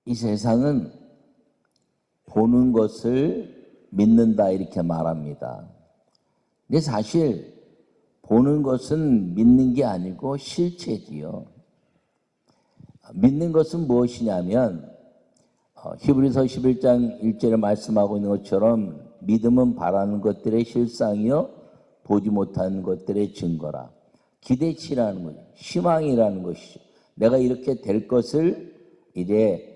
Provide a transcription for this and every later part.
이 세상은 보는 것을 믿는다 이렇게 말합니다. 근데 사실 보는 것은 믿는 게 아니고 실체지요. 믿는 것은 무엇이냐면 히브리서 11장 1절에 말씀하고 있는 것처럼 믿음은 바라는 것들의 실상이요 보지 못하는 것들의 증거라. 기대치라는 거죠. 희망이라는 것이죠. 내가 이렇게 될 것을 이제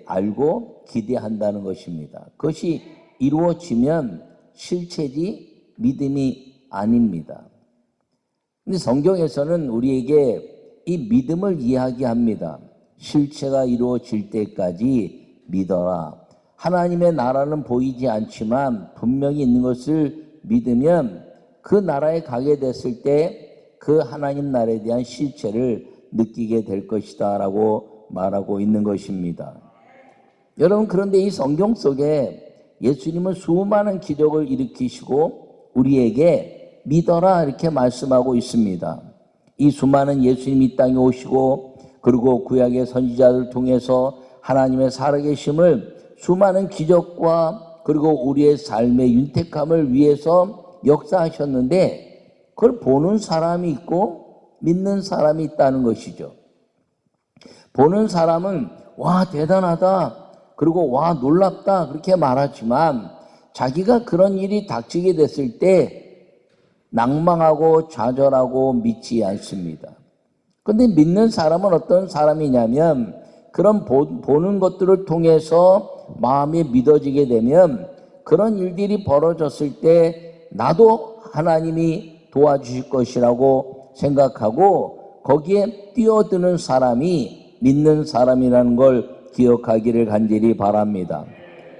알고 기대한다는 것입니다. 그것이 이루어지면 실체지 믿음이 아닙니다. 근데 성경에서는 우리에게 이 믿음을 이야기합니다. 실체가 이루어질 때까지 믿어라. 하나님의 나라는 보이지 않지만 분명히 있는 것을 믿으면 그 나라에 가게 됐을 때 그 하나님 나라에 대한 실체를 느끼게 될 것이다 라고 말하고 있는 것입니다. 여러분, 그런데 이 성경 속에 예수님은 수많은 기적을 일으키시고 우리에게 믿어라 이렇게 말씀하고 있습니다. 이 수많은 예수님이 이 땅에 오시고 그리고 구약의 선지자들을 통해서 하나님의 살아계심을 수많은 기적과 그리고 우리의 삶의 윤택함을 위해서 역사하셨는데 그걸 보는 사람이 있고 믿는 사람이 있다는 것이죠. 보는 사람은 와 대단하다 그리고 와 놀랍다 그렇게 말하지만 자기가 그런 일이 닥치게 됐을 때 낭망하고 좌절하고 믿지 않습니다. 그런데 믿는 사람은 어떤 사람이냐면 그런 보는 것들을 통해서 마음이 믿어지게 되면 그런 일들이 벌어졌을 때 나도 하나님이 도와주실 것이라고 생각하고 거기에 뛰어드는 사람이 믿는 사람이라는 걸 기억하기를 간절히 바랍니다.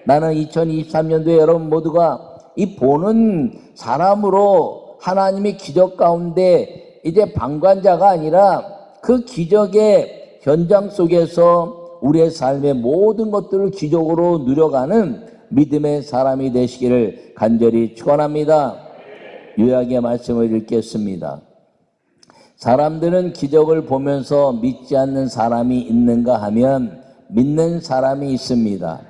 나는 2023년도에 여러분 모두가 이 보는 사람으로 하나님의 기적 가운데 이제 방관자가 아니라 그 기적의 현장 속에서 우리의 삶의 모든 것들을 기적으로 누려가는 믿음의 사람이 되시기를 간절히 축원합니다. 요약의 말씀을 읽겠습니다. 사람들은 기적을 보면서 믿지 않는 사람이 있는가 하면 믿는 사람이 있습니다.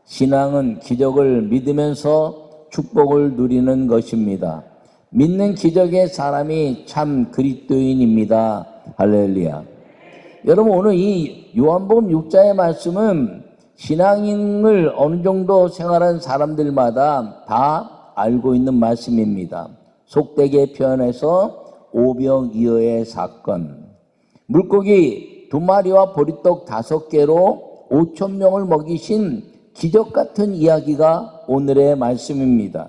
신앙은 기적을 믿으면서 축복을 누리는 것입니다. 믿는 기적의 사람이 참 그리스도인입니다. 할렐루야. 여러분, 오늘 이 요한복음 6장의 말씀은 신앙인을 어느 정도 생활한 사람들마다 다 알고 있는 말씀입니다. 속되게 표현해서 오병이어의 사건, 물고기 2마리와 보리떡 5개로 5,000명을 먹이신 기적 같은 이야기가 오늘의 말씀입니다.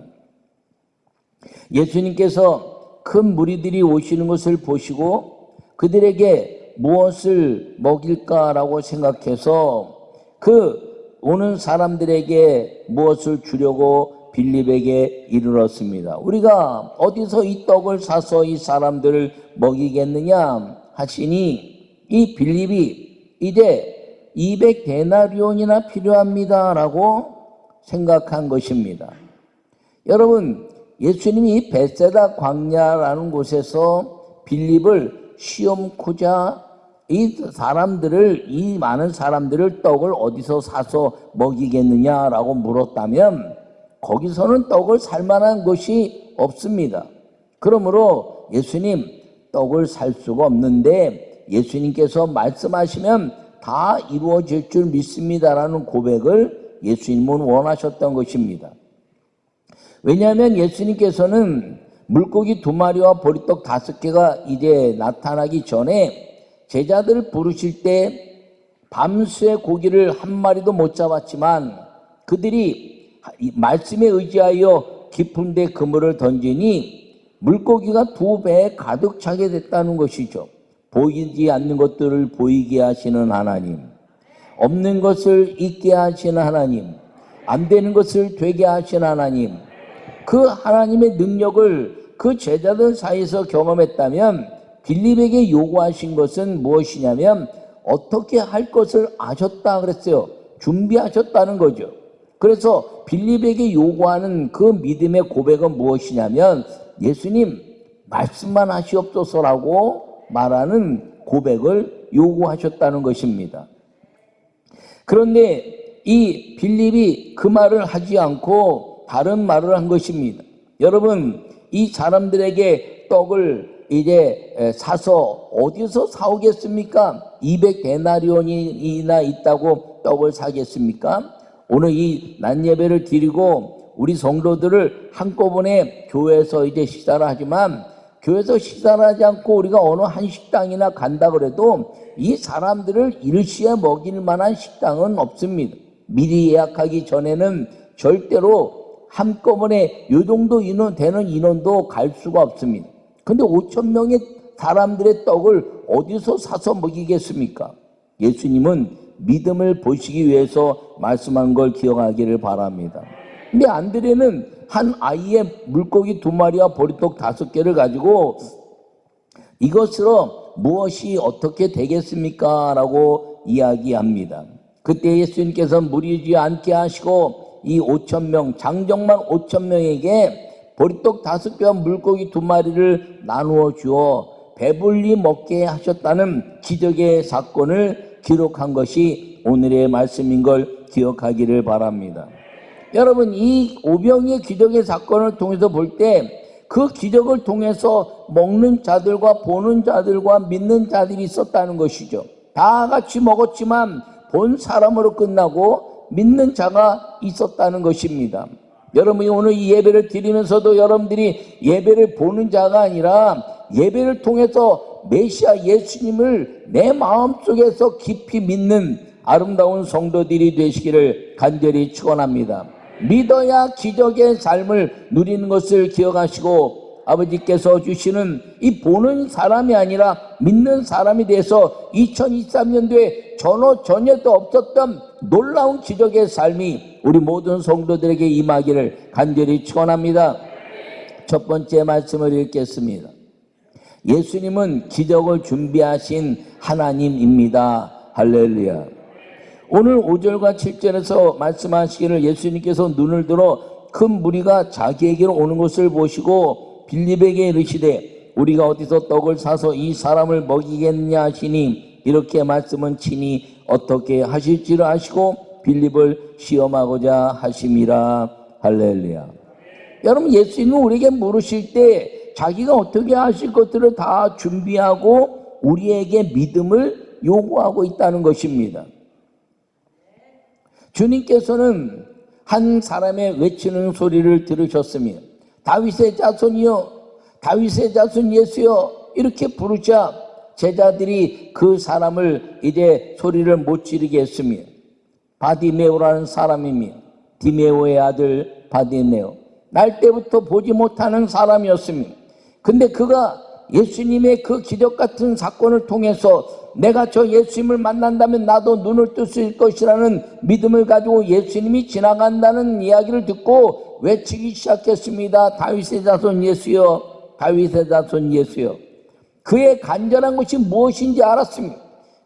예수님께서 큰 무리들이 오시는 것을 보시고 그들에게 무엇을 먹일까라고 생각해서 그 오는 사람들에게 무엇을 주려고 빌립에게 이르렀습니다. 우리가 어디서 이 떡을 사서 이 사람들을 먹이겠느냐 하시니 이 빌립이 이제 200데나리온이나 필요합니다 라고 생각한 것입니다. 여러분, 예수님이 벳세다 광야라는 곳에서 빌립을 시험코자 이 많은 사람들을 떡을 어디서 사서 먹이겠느냐라고 물었다면 거기서는 떡을 살 만한 것이 없습니다. 그러므로 예수님 떡을 살 수가 없는데 예수님께서 말씀하시면 다 이루어질 줄 믿습니다라는 고백을 예수님은 원하셨던 것입니다. 왜냐하면 예수님께서는 물고기 2마리와 보리떡 5개가 이제 나타나기 전에 제자들을 부르실 때 밤새 고기를 한 마리도 못 잡았지만 그들이 말씀에 의지하여 깊은 데 그물을 던지니 물고기가 2배에 가득 차게 됐다는 것이죠. 보이지 않는 것들을 보이게 하시는 하나님, 없는 것을 있게 하시는 하나님, 안 되는 것을 되게 하시는 하나님, 그 하나님의 능력을 그 제자들 사이에서 경험했다면 빌립에게 요구하신 것은 무엇이냐면 어떻게 할 것을 아셨다 그랬어요. 준비하셨다는 거죠. 그래서 빌립에게 요구하는 그 믿음의 고백은 무엇이냐면 예수님 말씀만 하시옵소서라고 말하는 고백을 요구하셨다는 것입니다. 그런데 이 빌립이 그 말을 하지 않고 다른 말을 한 것입니다. 여러분, 이 사람들에게 떡을 이제 사서 어디서 사오겠습니까? 200데나리온이나 있다고 떡을 사겠습니까? 오늘 이 낮예배를 드리고 우리 성도들을 한꺼번에 교회에서 이제 식사를 하지만, 교회에서 식사를 하지 않고 우리가 어느 한 식당이나 간다 그래도 이 사람들을 일시에 먹일 만한 식당은 없습니다. 미리 예약하기 전에는 절대로 한꺼번에 이 정도 인원 되는 인원도 갈 수가 없습니다. 근데 5천 명의 사람들의 떡을 어디서 사서 먹이겠습니까? 예수님은 믿음을 보시기 위해서 말씀한 걸 기억하기를 바랍니다. 근데 안드레는 한 아이의 물고기 2마리와 보리떡 5개를 가지고 이것으로 무엇이 어떻게 되겠습니까? 라고 이야기합니다. 그때 예수님께서 무리지 않게 하시고 이 5천 명, 장정만 5천 명에게 보리떡 5개와 물고기 2마리를 나누어 주어 배불리 먹게 하셨다는 기적의 사건을 기록한 것이 오늘의 말씀인 걸 기억하기를 바랍니다. 여러분, 이 오병이의 기적의 사건을 통해서 볼 때 그 기적을 통해서 먹는 자들과 보는 자들과 믿는 자들이 있었다는 것이죠. 다 같이 먹었지만 본 사람으로 끝나고 믿는 자가 있었다는 것입니다. 여러분이 오늘 이 예배를 드리면서도 여러분들이 예배를 보는 자가 아니라 예배를 통해서 메시아 예수님을 내 마음속에서 깊이 믿는 아름다운 성도들이 되시기를 간절히 축원합니다. 믿어야 기적의 삶을 누리는 것을 기억하시고 아버지께서 주시는 이 보는 사람이 아니라 믿는 사람이 돼서 2023년도에 전에도 없었던 놀라운 기적의 삶이 우리 모든 성도들에게 임하기를 간절히 축원합니다. 첫 번째 말씀을 읽겠습니다. 예수님은 기적을 준비하신 하나님입니다. 할렐루야. 오늘 5절과 7절에서 말씀하시기를 예수님께서 눈을 들어 큰 무리가 자기에게로 오는 것을 보시고 빌립에게 이르시되 우리가 어디서 떡을 사서 이 사람을 먹이겠냐 하시니 이렇게 말씀은 친히 어떻게 하실지를 아시고 빌립을 시험하고자 하심이라. 할렐루야. 여러분, 예수님은 우리에게 물으실 때 자기가 어떻게 하실 것들을 다 준비하고 우리에게 믿음을 요구하고 있다는 것입니다. 주님께서는 한 사람의 외치는 소리를 들으셨으며 다윗의 자손이여, 다윗의 자손 예수여 이렇게 부르자 제자들이 그 사람을 이제 소리를 못 지르게 했으며 바디메오라는 사람이며 디메오의 아들 바디메오, 날 때부터 보지 못하는 사람이었으며, 근데 그가 예수님의 그 기적 같은 사건을 통해서 내가 저 예수님을 만난다면 나도 눈을 뜰 수 있을 것이라는 믿음을 가지고 예수님이 지나간다는 이야기를 듣고 외치기 시작했습니다. 다윗의 자손 예수여, 다윗의 자손 예수여. 그의 간절한 것이 무엇인지 알았습니다.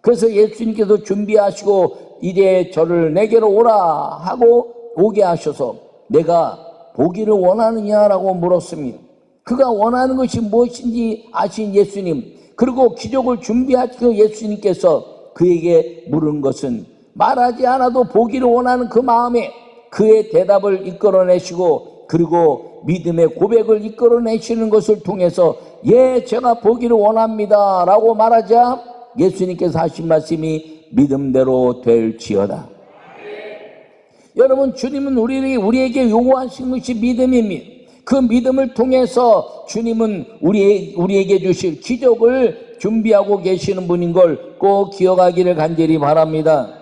그래서 예수님께서 준비하시고 이제 저를 내게로 오라 하고 오게 하셔서 내가 보기를 원하느냐라고 물었습니다. 그가 원하는 것이 무엇인지 아신 예수님, 그리고 기적을 준비하시고 예수님께서 그에게 물은 것은 말하지 않아도 보기를 원하는 그 마음에 그의 대답을 이끌어내시고 그리고 믿음의 고백을 이끌어내시는 것을 통해서 예, 제가 보기를 원합니다 라고 말하자 예수님께서 하신 말씀이 믿음대로 될지어다. 여러분, 주님은 우리에게 요구하신 것이 믿음입니다. 그 믿음을 통해서 주님은 우리에게 주실 기적을 준비하고 계시는 분인 걸 꼭 기억하기를 간절히 바랍니다.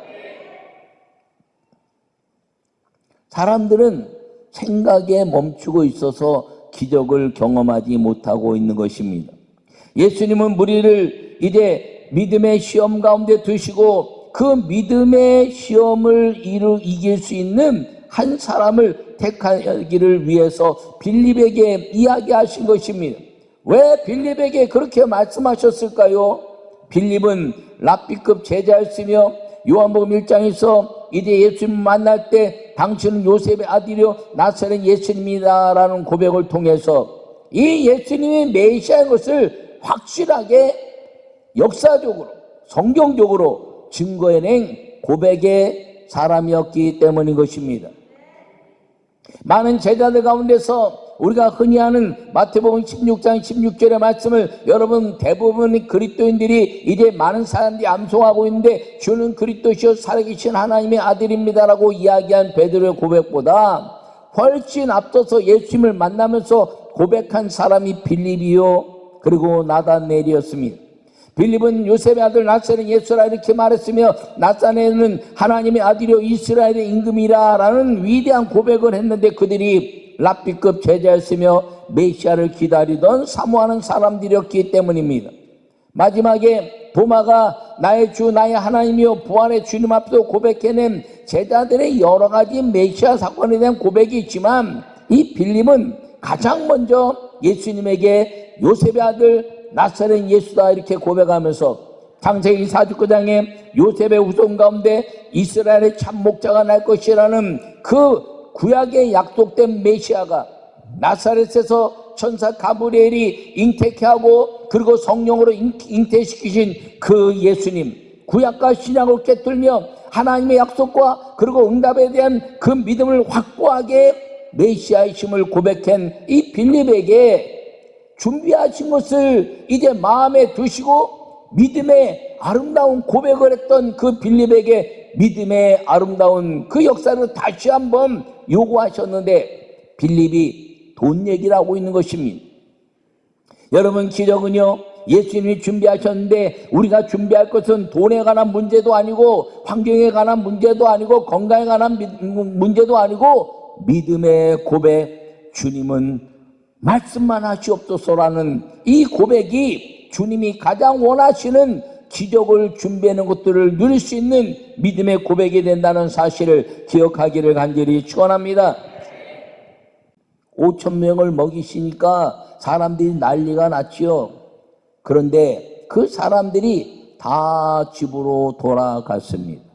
사람들은 생각에 멈추고 있어서 기적을 경험하지 못하고 있는 것입니다. 예수님은 우리를 이제 믿음의 시험 가운데 두시고 그 믿음의 시험을 이길 수 있는 한 사람을 택하기를 위해서 빌립에게 이야기하신 것입니다. 왜 빌립에게 그렇게 말씀하셨을까요? 빌립은 랍비급 제자였으며 요한복음 1장에서 이제 예수님 만날 때 당신은 요셉의 아들이요 나사렛 예수님이다라는 고백을 통해서 이 예수님이 메시아인 것을 확실하게 역사적으로 성경적으로 증거해낸 고백의 사람이었기 때문인 것입니다. 많은 제자들 가운데서 우리가 흔히 아는 마태복음 16장 16절의 말씀을 여러분 대부분 그리스도인들이 이제 많은 사람들이 암송하고 있는데 주는 그리스도시요 살아계신 하나님의 아들입니다라고 이야기한 베드로의 고백보다 훨씬 앞서서 예수님을 만나면서 고백한 사람이 빌립이요 그리고 나다넬이었습니다. 빌립은 요셉의 아들 나사렛 예수라 이렇게 말했으며 나사렛은 하나님의 아들이요 이스라엘의 임금이라 라는 위대한 고백을 했는데 그들이 랍비급 제자였으며 메시아를 기다리던 사모하는 사람들이었기 때문입니다. 마지막에 도마가 나의 주 나의 하나님이요 부활의 주님 앞에서 고백해낸 제자들의 여러 가지 메시아 사건에 대한 고백이 있지만 이 빌립은 가장 먼저 예수님에게 요셉의 아들 나사렛 예수다 이렇게 고백하면서 창세기 49장에 요셉의 후손 가운데 이스라엘의 참 목자가 날 것이라는 그 구약의 약속된 메시아가 나사렛에서 천사 가브리엘이 잉태케 하고 그리고 성령으로 잉태시키신 그 예수님, 구약과 신약을 깨뚫며 하나님의 약속과 그리고 응답에 대한 그 믿음을 확고하게 메시아의 힘을 고백한 이 빌립에게 준비하신 것을 이제 마음에 두시고 믿음의 아름다운 고백을 했던 그 빌립에게 믿음의 아름다운 그 역사를 다시 한번 요구하셨는데 빌립이 돈 얘기를 하고 있는 것입니다. 여러분 기적은요 예수님이 준비하셨는데 우리가 준비할 것은 돈에 관한 문제도 아니고 환경에 관한 문제도 아니고 건강에 관한 문제도 아니고 믿음의 고백 주님은 말씀만 하시옵소서라는 이 고백이 주님이 가장 원하시는 기적을 준비하는 것들을 누릴 수 있는 믿음의 고백이 된다는 사실을 기억하기를 간절히 축원합니다. 5,000명을 먹이시니까 사람들이 난리가 났지요. 그런데 그 사람들이 다 집으로 돌아갔습니다.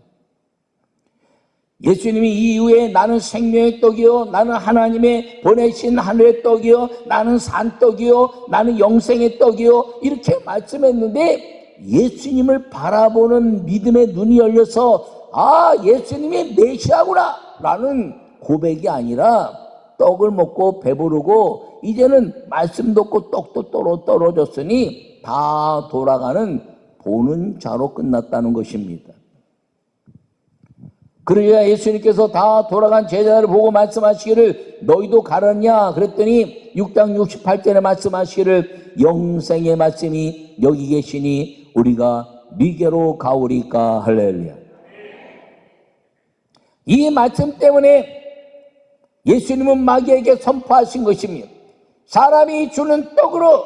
예수님이 이 이후에 나는 생명의 떡이요 나는 하나님의 보내신 하늘의 떡이요 나는 산떡이요 나는 영생의 떡이요 이렇게 말씀했는데 예수님을 바라보는 믿음의 눈이 열려서 아 예수님이 메시아구나 라는 고백이 아니라 떡을 먹고 배부르고 이제는 말씀도 없고 떡도 떨어졌으니 다 돌아가는 보는 자로 끝났다는 것입니다. 그러자 예수님께서 다 돌아간 제자들을 보고 말씀하시기를 너희도 가느냐 그랬더니 6장 68절에 말씀하시기를 영생의 말씀이 여기 계시니 우리가 미게로 가오리까 할렐루야. 이 말씀 때문에 예수님은 마귀에게 선포하신 것입니다. 사람이 주는 떡으로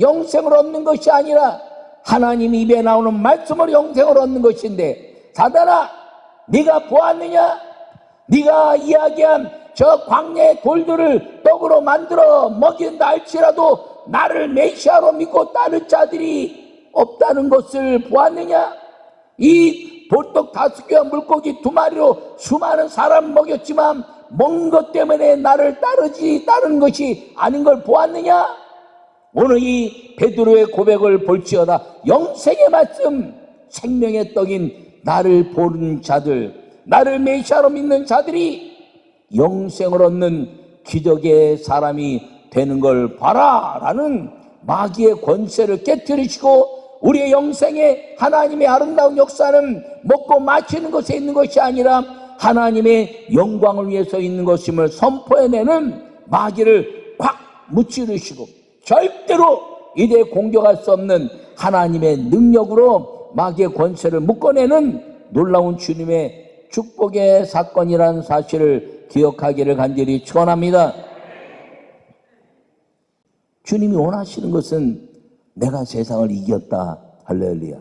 영생을 얻는 것이 아니라 하나님 입에 나오는 말씀으로 영생을 얻는 것인데 사단아 네가 보았느냐? 네가 이야기한 저 광야의 돌들을 떡으로 만들어 먹인다 할지라도 나를 메시아로 믿고 따를 자들이 없다는 것을 보았느냐? 이 돌떡 5개와 물고기 2마리로 수많은 사람 먹였지만 먹는 것 때문에 나를 따르는 것이 아닌 걸 보았느냐? 오늘 이 베드로의 고백을 볼지어다 영생의 말씀 생명의 떡인 나를 보는 자들, 나를 메시아로 믿는 자들이 영생을 얻는 기적의 사람이 되는 걸 봐라 라는 마귀의 권세를 깨뜨리시고 우리의 영생에 하나님의 아름다운 역사는 먹고 마시는 것에 있는 것이 아니라 하나님의 영광을 위해서 있는 것임을 선포해내는 마귀를 꽉 무찌르시고 절대로 이제 공격할 수 없는 하나님의 능력으로 마귀의 권세를 묶어내는 놀라운 주님의 축복의 사건이라는 사실을 기억하기를 간절히 축원합니다. 주님이 원하시는 것은 내가 세상을 이겼다. 할렐루야.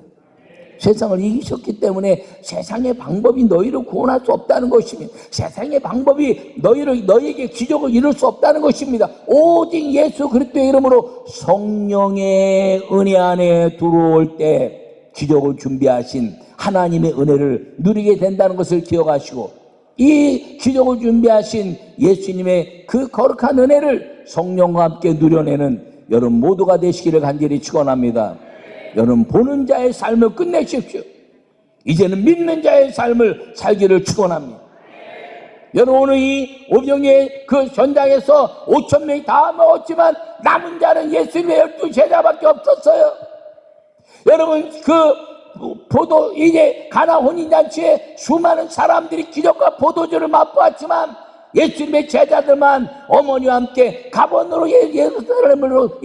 세상을 이기셨기 때문에 세상의 방법이 너희를 구원할 수 없다는 것입니다. 세상의 방법이 너희에게 기적을 이룰 수 없다는 것입니다. 오직 예수 그리스도의 이름으로 성령의 은혜 안에 들어올 때 기적을 준비하신 하나님의 은혜를 누리게 된다는 것을 기억하시고 이 기적을 준비하신 예수님의 그 거룩한 은혜를 성령과 함께 누려내는 여러분 모두가 되시기를 간절히 축원합니다. 여러분 보는 자의 삶을 끝내십시오. 이제는 믿는 자의 삶을 살기를 축원합니다. 여러분, 오늘 이 오병이의 그 전장에서 5천 명이 다 먹었지만 남은 자는 예수님의 12 제자밖에 없었어요. 여러분, 이제 가나 혼인잔치에 수많은 사람들이 기적과 포도주를 맛보았지만 예수님의 제자들만 어머니와 함께 가번으로 예루살렘으로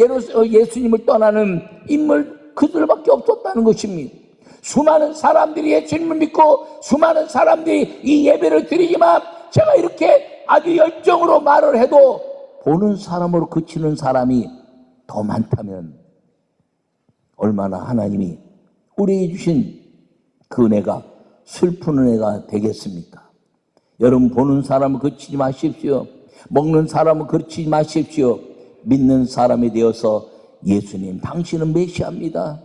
예수님을 떠나는 인물 그들밖에 없었다는 것입니다. 수많은 사람들이 예수님을 믿고 수많은 사람들이 이 예배를 드리지만 제가 이렇게 아주 열정으로 말을 해도 보는 사람으로 그치는 사람이 더 많다면 얼마나 하나님이 우리에게 주신 그 은혜가 슬픈 은혜가 되겠습니까? 여러분, 보는 사람을 그치지 마십시오. 먹는 사람을 그치지 마십시오. 믿는 사람이 되어서 예수님, 당신은 메시아입니다.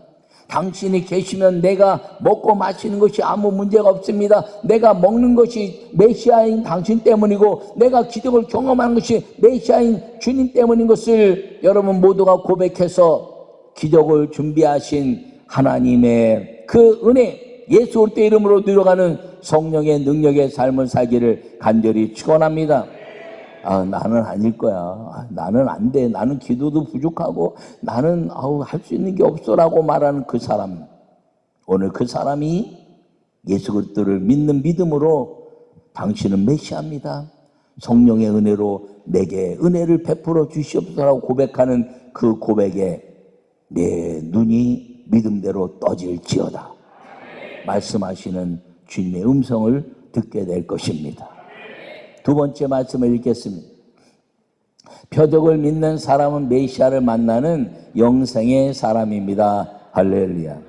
당신이 계시면 내가 먹고 마시는 것이 아무 문제가 없습니다. 내가 먹는 것이 메시아인 당신 때문이고 내가 기적을 경험하는 것이 메시아인 주님 때문인 것을 여러분 모두가 고백해서 기적을 준비하신 하나님의 그 은혜, 예수 그리스도의 이름으로 누려가는 성령의 능력의 삶을 살기를 간절히 축원합니다. 나는 아닐 거야. 나는 안 돼. 나는 기도도 부족하고 나는 할 수 있는 게 없어라고 말하는 그 사람, 오늘 그 사람이 예수 그리스도를 믿는 믿음으로 당신은 메시아입니다. 성령의 은혜로 내게 은혜를 베풀어 주시옵소서라고 고백하는 그 고백에 내 눈이 믿음대로 떠질지어다 말씀하시는 주님의 음성을 듣게 될 것입니다. 두 번째 말씀을 읽겠습니다. 표적을 믿는 사람은 메시아를 만나는 영생의 사람입니다. 할렐루야.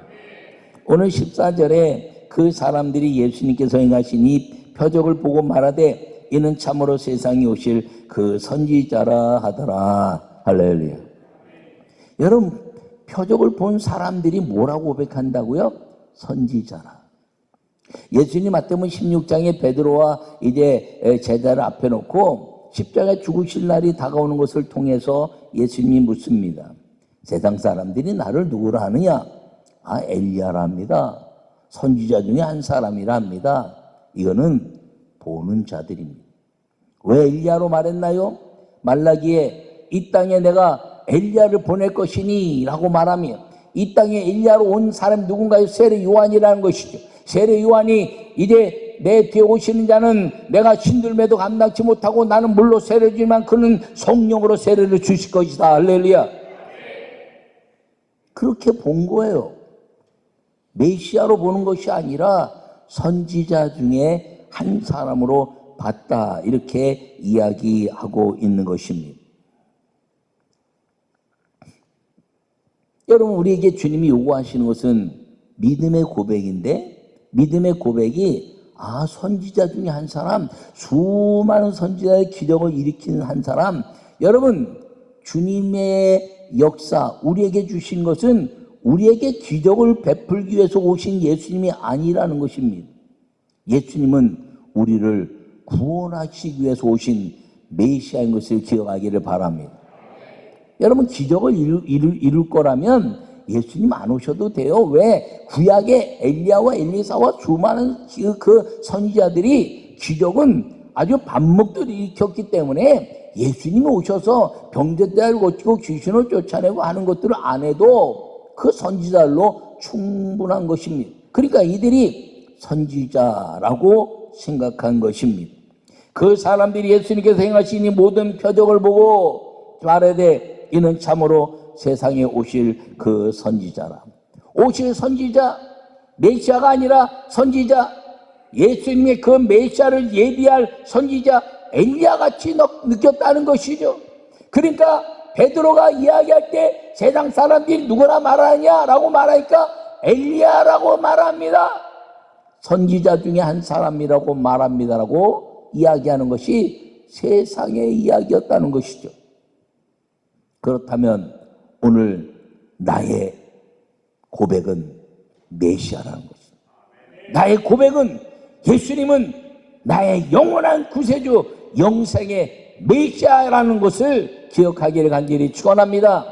오늘 14절에 그 사람들이 예수님께서 행하신 이 표적을 보고 말하되 이는 참으로 세상에 오실 그 선지자라 하더라. 할렐루야. 여러분, 표적을 본 사람들이 뭐라고 고백한다고요? 선지자라. 예수님 마태복음 16장에 베드로와 이제 제자를 앞에 놓고 십자가에 죽으실 날이 다가오는 것을 통해서 예수님이 묻습니다. 세상 사람들이 나를 누구라 하느냐? 엘리야라 합니다. 선지자 중에 한 사람이라 합니다. 이거는 보는 자들입니다. 왜 엘리야로 말했나요? 말라기에 이 땅에 내가 엘리야를 보낼 것이니 라고 말하며 이 땅에 엘리야로 온 사람이 누군가요? 세례 요한이라는 것이죠. 세례 요한이 이제 내 뒤에 오시는 자는 내가 신들매도 감당치 못하고 나는 물로 세례 주지만 그는 성령으로 세례를 주실 것이다. 할렐루야. 그렇게 본 거예요. 메시아로 보는 것이 아니라 선지자 중에 한 사람으로 봤다. 이렇게 이야기하고 있는 것입니다. 여러분, 우리에게 주님이 요구하시는 것은 믿음의 고백인데 믿음의 고백이 선지자 중에 한 사람, 수많은 선지자의 기적을 일으키는 한 사람. 여러분, 주님의 역사, 우리에게 주신 것은 우리에게 기적을 베풀기 위해서 오신 예수님이 아니라는 것입니다. 예수님은 우리를 구원하시기 위해서 오신 메시아인 것을 기억하기를 바랍니다. 여러분, 기적을 이룰 거라면 예수님 안 오셔도 돼요. 왜? 구약의 엘리야와 엘리사와 수많은 그 선지자들이 기적은 아주 반목들이 일으켰기 때문에 예수님이 오셔서 병자들을 고치고 귀신을 쫓아내고 하는 것들을 안 해도 그 선지자들로 충분한 것입니다. 그러니까 이들이 선지자라고 생각한 것입니다. 그 사람들이 예수님께서 행하신 이 모든 표적을 보고 말하되 이는 참으로 세상에 오실 그 선지자라. 오실 선지자, 메시아가 아니라 선지자, 예수님의 그 메시아를 예비할 선지자 엘리야같이 느꼈다는 것이죠. 그러니까 베드로가 이야기할 때 세상 사람들이 누구나 말하냐라고 말하니까 엘리야라고 말합니다. 선지자 중에 한 사람이라고 말합니다라고 이야기하는 것이 세상의 이야기였다는 것이죠. 그렇다면 오늘 나의 고백은 메시아라는 것입니다. 나의 고백은 예수님은 나의 영원한 구세주, 영생의 메시아라는 것을 기억하기를 간절히 축원합니다.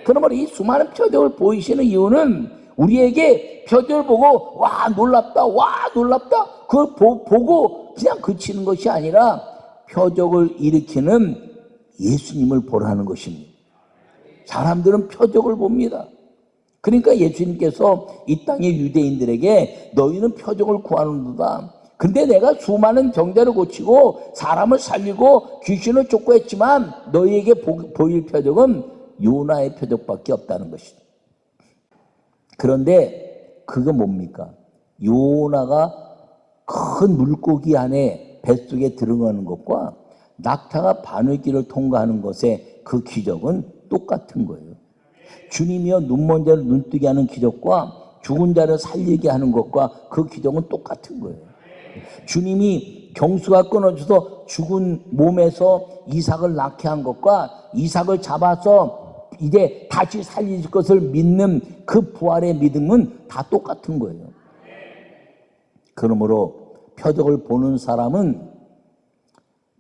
그러므로 이 수많은 표적을 보이시는 이유는 우리에게 표적을 보고 와 놀랍다, 와 놀랍다 그걸 보고 그냥 그치는 것이 아니라 표적을 일으키는 예수님을 보라는 것입니다. 사람들은 표적을 봅니다. 그러니까 예수님께서 이 땅의 유대인들에게 너희는 표적을 구하는도다. 근데 내가 수많은 병자를 고치고 사람을 살리고 귀신을 쫓고 했지만 너희에게 보일 표적은 요나의 표적밖에 없다는 것이다. 그런데 그거 뭡니까? 요나가 큰 물고기 안에 뱃속에 들어가는 것과 낙타가 바늘길을 통과하는 것의 그 기적은 똑같은 거예요. 주님이여 눈먼 자를 눈뜨게 하는 기적과 죽은 자를 살리게 하는 것과 그 기적은 똑같은 거예요. 주님이 경수가 끊어져서 죽은 몸에서 이삭을 낳게 한 것과 이삭을 잡아서 이제 다시 살릴 것을 믿는 그 부활의 믿음은 다 똑같은 거예요. 그러므로 표적을 보는 사람은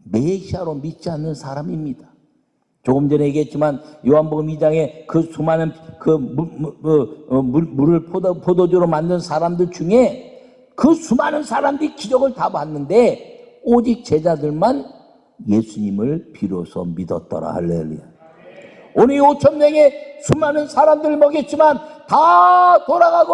메시아로 믿지 않는 사람입니다. 조금 전에 얘기했지만 요한복음 2장에 그 수많은 물을 포도주로 만든 사람들 중에 그 수많은 사람들이 기적을 다 봤는데 오직 제자들만 예수님을 비로소 믿었더라. 할렐루야. 오늘 5천 명의 수많은 사람들을 먹였지만 다 돌아가고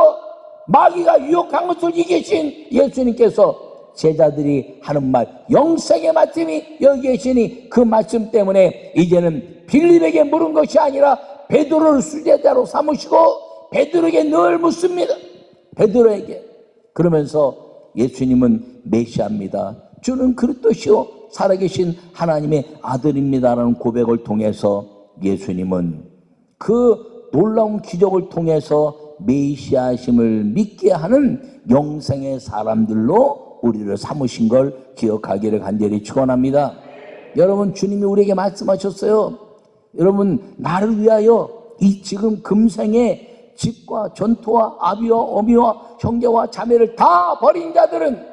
마귀가 유혹한 것을 이기신 예수님께서 제자들이 하는 말, 영생의 말씀이 여기 계시니 그 말씀 때문에 이제는 빌립에게 물은 것이 아니라 베드로를 수제자로 삼으시고 베드로에게 늘 묻습니다. 베드로에게. 그러면서 예수님은 메시아입니다. 주는 그리스도시요 살아계신 하나님의 아들입니다라는 고백을 통해서 예수님은 그 놀라운 기적을 통해서 메시아심을 믿게 하는 영생의 사람들로 우리를 삼으신 걸 기억하기를 간절히 축원합니다. 여러분, 주님이 우리에게 말씀하셨어요. 여러분, 나를 위하여 이 지금 금생의 집과 전토와 아비와 어미와 형제와 자매를 다 버린 자들은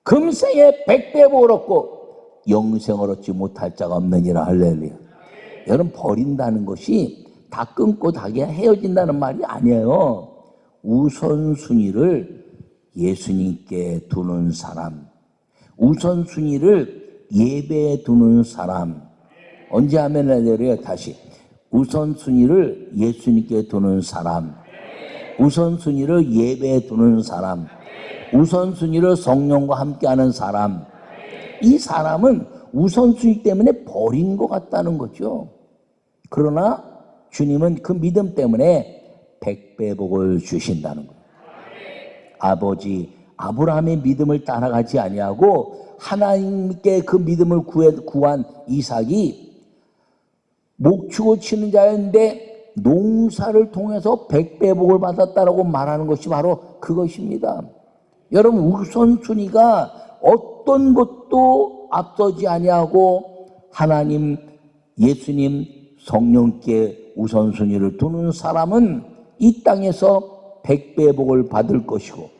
금생에 100배 복을 얻고 영생을 얻지 못할 자가 없느니라. 할렐루야. 여러분, 버린다는 것이 다 끊고 다 헤어진다는 말이 아니에요. 우선순위를 예수님께 두는 사람, 우선순위를 예배에 두는 사람. 언제 하면 되려요? 다시. 우선순위를 예수님께 두는 사람, 우선순위를 예배에 두는 사람, 우선순위를 성령과 함께하는 사람. 이 사람은 우선순위 때문에 버린 것 같다는 거죠. 그러나 주님은 그 믿음 때문에 100배 복을 주신다는 거예요. 아버지 아브라함의 믿음을 따라가지 아니하고 하나님께 그 믿음을 구한 이삭이 목축을 치는 자였는데 농사를 통해서 100배 복을 받았다라고 말하는 것이 바로 그것입니다. 여러분, 우선순위가 어떤 것도 앞서지 아니하고 하나님, 예수님, 성령께 우선순위를 두는 사람은 이 땅에서 100배 복을 받을 것이고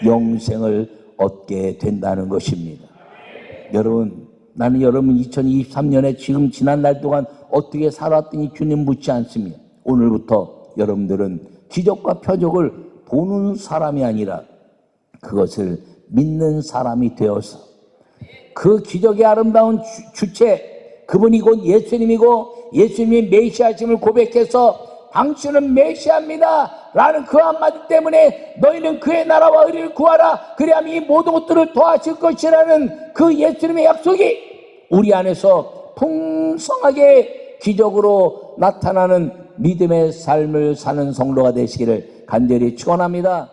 영생을 얻게 된다는 것입니다. 여러분, 나는 여러분 2023년에 지금 지난 날 동안 어떻게 살았더니 주님 묻지 않습니다. 오늘부터 여러분들은 기적과 표적을 보는 사람이 아니라 그것을 믿는 사람이 되어서 그 기적의 아름다운 주체, 그분이 곧 예수님이고 예수님이 메시아심을 고백해서 당신은 메시아입니다 라는 그 한마디 때문에 너희는 그의 나라와 의를 구하라 그리하면 이 모든 것들을 더하실 것이라는 그 예수님의 약속이 우리 안에서 풍성하게 기적으로 나타나는 믿음의 삶을 사는 성도가 되시기를 간절히 축원합니다.